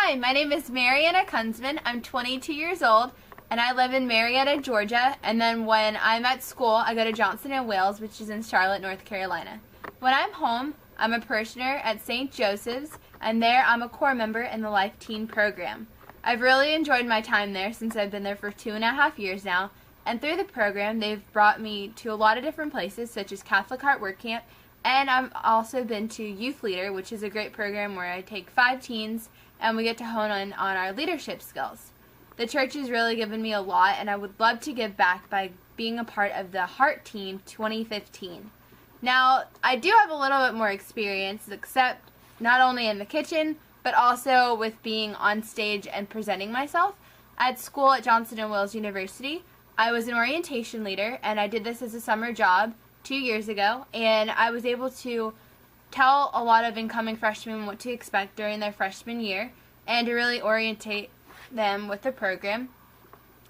Hi, my name is Marianna CHWC. I'm 22 years old, and I live in Marietta, Georgia. And then when I'm at school, I go to Johnson & Wales, which is in Charlotte, North Carolina. When I'm home, I'm a parishioner at St. Joseph's, and there I'm a core member in the Life Teen program. I've really enjoyed my time there since I've been there for 2.5 years now. And through the program, they've brought me to a lot of different places, such as Catholic Heart Work Camp, and I've also been to Youth Leader, which is a great program where I take 5 teens and we get to hone on our leadership skills. The church has really given me a lot, and I would love to give back by being a part of the Heart Team 2015. Now, I do have a little bit more experience, except not only in the kitchen, but also with being on stage and presenting myself. At school at Johnson & Wales University, I was an orientation leader, and I did this as a summer job 2 years ago, and I was able to tell a lot of incoming freshmen what to expect during their freshman year and to really orientate them with the program.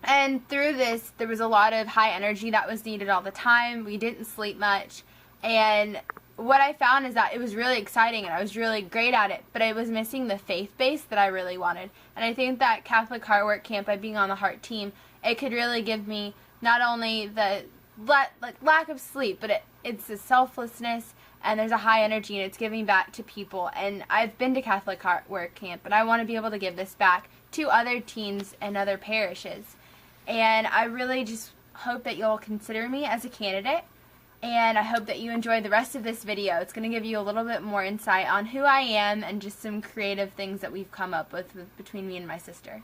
And through this, there was a lot of high energy that was needed all the time. We didn't sleep much, and what I found is that it was really exciting and I was really great at it, but I was missing the faith base that I really wanted. And I think that Catholic Heart Work Camp, by being on the Heart Team, it could really give me not only the lack of sleep, but it's the selflessness, and there's a high energy, and it's giving back to people. And I've been to Catholic Heart Work Camp, but I want to be able to give this back to other teens and other parishes. And I really just hope that you'll consider me as a candidate, and I hope that you enjoy the rest of this video. It's going to give you a little bit more insight on who I am and just some creative things that we've come up with between me and my sister.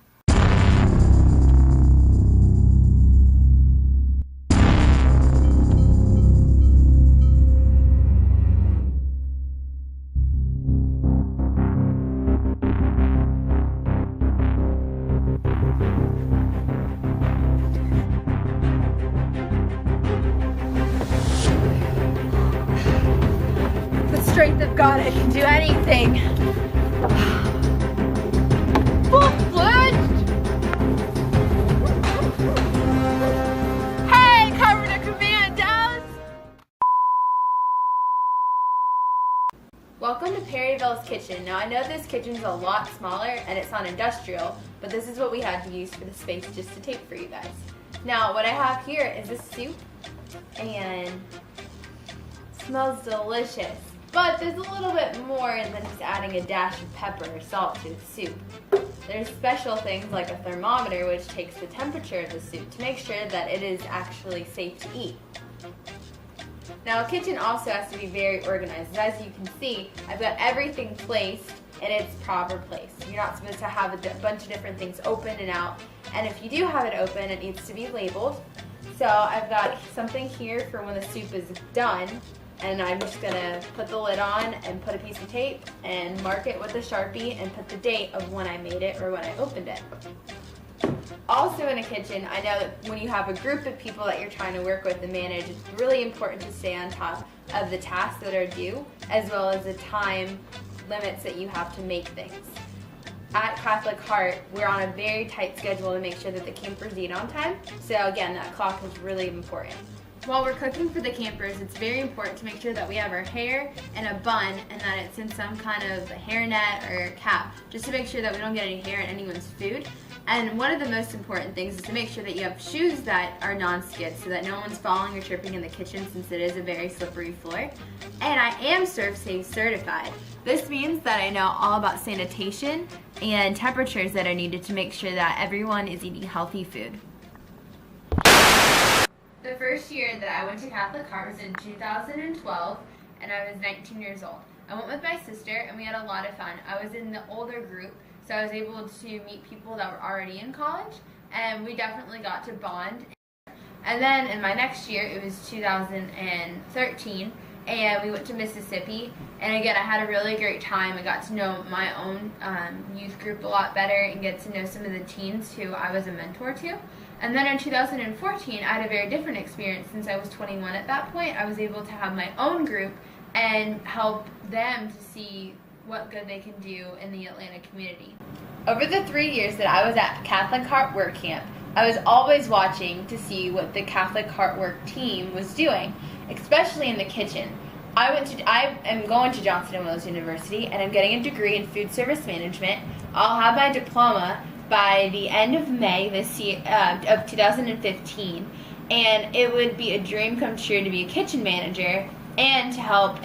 Strength of God, I can do anything. Hey, cover to commandos! Welcome to Perryville's kitchen. Now I know this kitchen's a lot smaller and it's not industrial, but this is what we had to use for the space just to tape for you guys. Now what I have here is a soup, and it smells delicious. But there's a little bit more than just adding a dash of pepper or salt to the soup. There's special things like a thermometer which takes the temperature of the soup to make sure that it is actually safe to eat. Now a kitchen also has to be very organized. As you can see, I've got everything placed in its proper place. You're not supposed to have a bunch of different things open and out. And if you do have it open, it needs to be labeled. So I've got something here for when the soup is done. And I'm just going to put the lid on and put a piece of tape and mark it with a Sharpie and put the date of when I made it or when I opened it. Also in a kitchen, I know that when you have a group of people that you're trying to work with and manage, it's really important to stay on top of the tasks that are due, as well as the time limits that you have to make things. At Catholic Heart, we're on a very tight schedule to make sure that the campers eat on time. So again, that clock is really important. While we're cooking for the campers, it's very important to make sure that we have our hair in a bun and that it's in some kind of hairnet or cap, just to make sure that we don't get any hair in anyone's food. And one of the most important things is to make sure that you have shoes that are non-skid so that no one's falling or tripping in the kitchen, since it is a very slippery floor. And I am ServSafe certified. This means that I know all about sanitation and temperatures that are needed to make sure that everyone is eating healthy food. The first year that I went to Catholic Heart was in 2012, and I was 19 years old. I went with my sister, and we had a lot of fun. I was in the older group, so I was able to meet people that were already in college, and we definitely got to bond. And then in my next year, it was 2013, and we went to Mississippi, and again, I had a really great time. I got to know my own youth group a lot better and get to know some of the teens who I was a mentor to. And then in 2014, I had a very different experience. Since I was 21 at that point, I was able to have my own group and help them to see what good they can do in the Atlanta community. Over the 3 years that I was at Catholic Heart Work Camp, I was always watching to see what the Catholic Heart Work team was doing, especially in the kitchen. I am going to Johnson & Wales University, and I'm getting a degree in food service management. I'll have my diploma by the end of May this year of 2015, and it would be a dream come true to be a kitchen manager and to help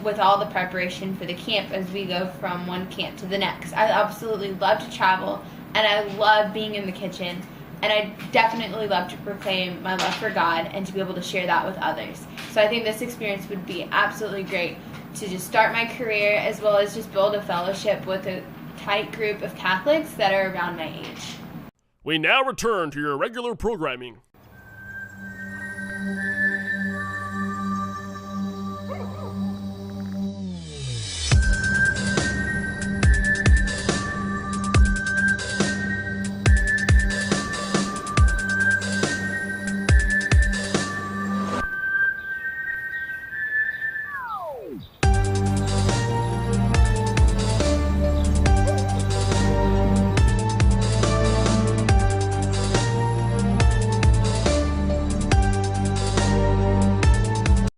with all the preparation for the camp as we go from one camp to the next. I absolutely love to travel, and I love being in the kitchen, and I definitely love to proclaim my love for God and to be able to share that with others. So I think this experience would be absolutely great to just start my career, as well as just build a fellowship with a tight group of Catholics that are around my age. We now return to your regular programming.